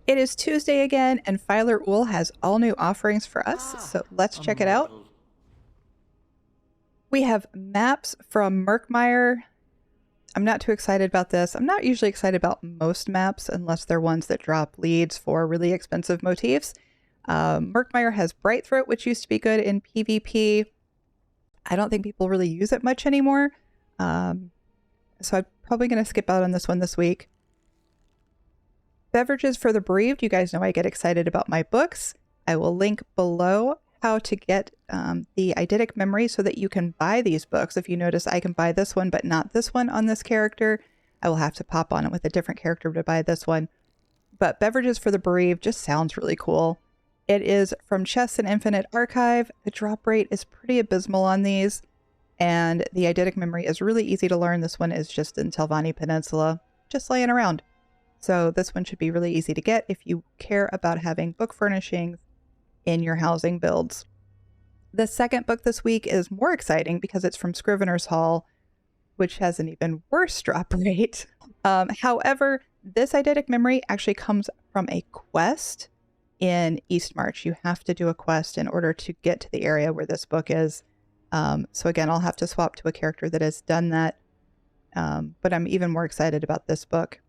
It is Tuesday again, and Filer Ool has all new offerings for us, so let's A check it out. mortal. We have maps from Merkmeyer. I'm not too excited about this. I'm not usually excited about most maps unless they're ones that drop leads for really expensive motifs. Merkmeyer has Bright Throat, which used to be good in PvP. I don't think people really use it much anymore. So I'm probably going to skip out on this one this week. Beverages for the Bereaved. You guys know I get excited about my books. I will link below how to get the eidetic memory so that you can buy these books. If you notice, I can buy this one, but not this one on this character. I will have to pop on it with a different character to buy this one. But Beverages for the Bereaved just sounds really cool. It is from Chess and Infinite Archive. The drop rate is pretty abysmal on these, and the eidetic memory is really easy to learn. This one is just in Telvanni Peninsula, just laying around. So this one should be really easy to get if you care about having book furnishings in your housing builds. The second book this week is more exciting because it's from Scrivener's Hall, which has an even worse drop rate. However, this eidetic memory actually comes from a quest in Eastmarch. You have to do a quest in order to get to the area where this book is. So again, I'll have to swap to a character that has done that. But I'm even more excited about this book.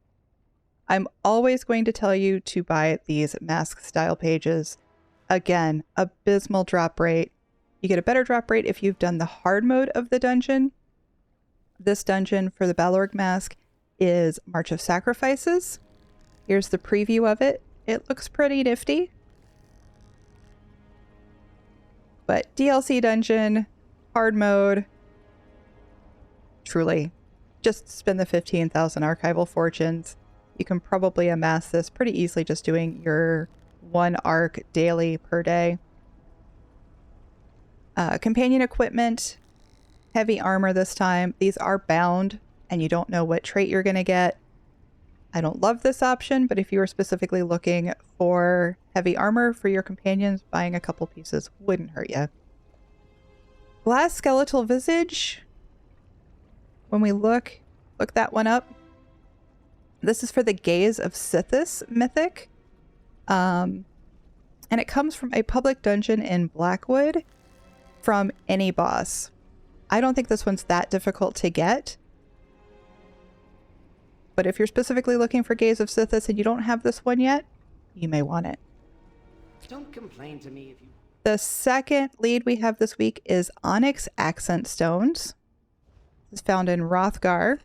I'm always going to tell you to buy these mask style pages. Again, abysmal drop rate. You get a better drop rate if you've done the hard mode of the dungeon. This dungeon for the Balorg mask is March of Sacrifices. Here's the preview of it. It looks pretty nifty. But DLC dungeon, hard mode, truly, just spend the 15,000 archival fortunes. You can probably amass this pretty easily just doing your one arc daily per day. Companion equipment, heavy armor this time. These are bound and you don't know what trait you're going to get. I don't love this option, but if you were specifically looking for heavy armor for your companions, buying a couple pieces wouldn't hurt you. Glass skeletal visage. When we look that one up. This is for the Gaze of Sithis mythic. And it comes from a public dungeon in Blackwood from any boss. I don't think this one's that difficult to get. But if you're specifically looking for Gaze of Sithis and you don't have this one yet, you may want it. Don't complain to me if you... The second lead we have this week is Onyx Accent Stones. This is found in Hrothgar.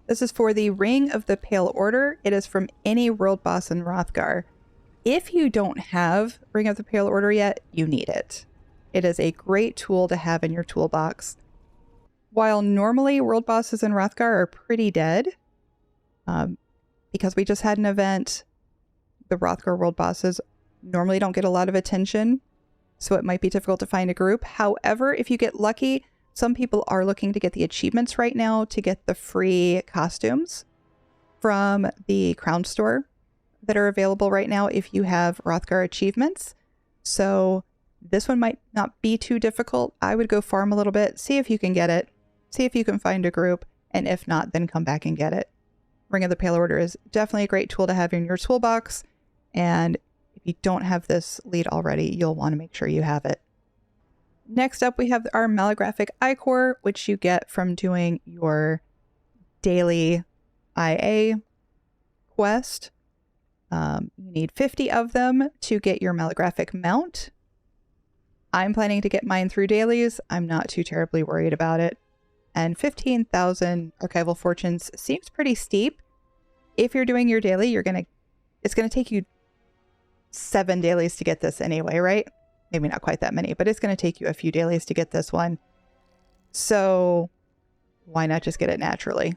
This is for the Ring of the Pale Order. It is from any world boss in Hrothgar. If you don't have Ring of the Pale Order yet, you need it. It is a great tool to have in your toolbox. While normally world bosses in Hrothgar are pretty dead, because we just had an event, the Hrothgar world bosses normally don't get a lot of attention, so it might be difficult to find a group. However, if you get lucky, some people are looking to get the achievements right now to get the free costumes from the Crown Store that are available right now if you have Hrothgar achievements. So this one might not be too difficult. I would go farm a little bit, see if you can get it, see if you can find a group, and if not, then come back and get it. Ring of the Pale Order is definitely a great tool to have in your toolbox, and if you don't have this lead already, you'll want to make sure you have it. Next up, we have our Malographic Ichor, which you get from doing your daily IA quest. You need 50 of them to get your Malographic mount. I'm planning to get mine through dailies. I'm not too terribly worried about it. And 15,000 archival fortunes seems pretty steep. If you're doing your daily, it's gonna take you 7 dailies to get this anyway, right? Maybe not quite that many, but it's going to take you a few dailies to get this one. So why not just get it naturally?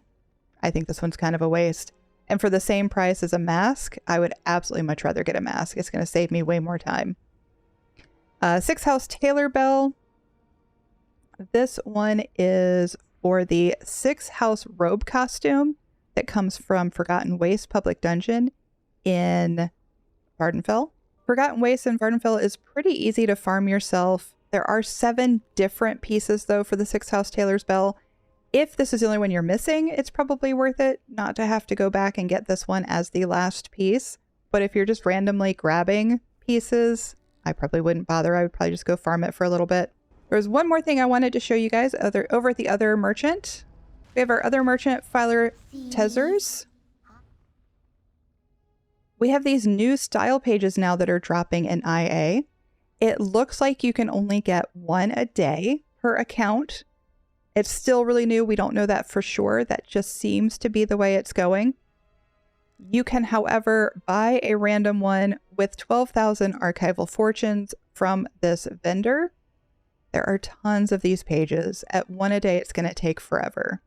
I think this one's kind of a waste. And for the same price as a mask, I would absolutely much rather get a mask. It's going to save me way more time. 6 House Tailor Bell. This one is for the 6 House robe costume that comes from Forgotten Waste Public Dungeon in Vardenfell. Forgotten Waste in Vardenfell is pretty easy to farm yourself. There are 7 different pieces, though, for the 6 House Tailor's Bell, If this is the only one you're missing, it's probably worth it not to have to go back and get this one as the last piece. But if you're just randomly grabbing pieces, I probably wouldn't bother. I would probably just go farm it for a little bit. There's one more thing I wanted to show you guys over at the other merchant. We have our other merchant, Filer Tezers. We have these new style pages now that are dropping in IA. It looks like you can only get one a day per account. It's still really new. We don't know that for sure. That just seems to be the way it's going. You can, however, buy a random one with 12,000 archival fortunes from this vendor. There are tons of these pages. At one a day, it's going to take forever.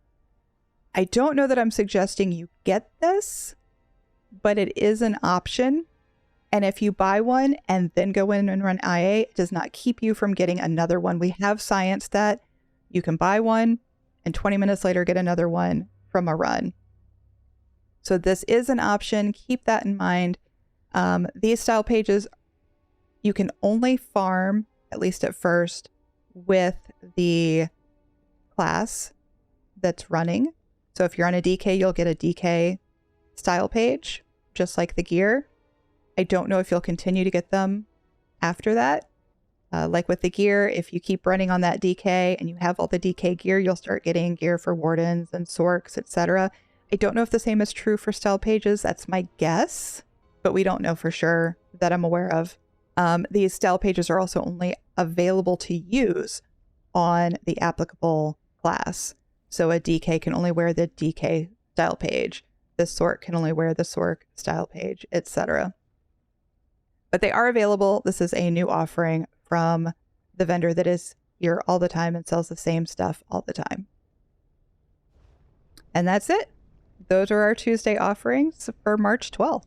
I don't know that I'm suggesting you get this, but it is an option. And if you buy one and then go in and run IA, it does not keep you from getting another one. We have science that you can buy one and 20 minutes later get another one from a run. So this is an option. Keep that in mind. These style pages, you can only farm, at least at first, with the class that's running. So if you're on a DK, you'll get a DK style page, just like the gear. I don't know if you'll continue to get them after that. Like with the gear, if you keep running on that DK and you have all the DK gear, you'll start getting gear for wardens and sorks, etc. I don't know if the same is true for style pages. That's my guess, but we don't know for sure that I'm aware of. These style pages are also only available to use on the applicable class. So a DK can only wear the DK style page. The sork can only wear the sork style page, etc. But they are available. This is a new offering from the vendor that is here all the time and sells the same stuff all the time. And that's it. Those are our Tuesday offerings for March 12th.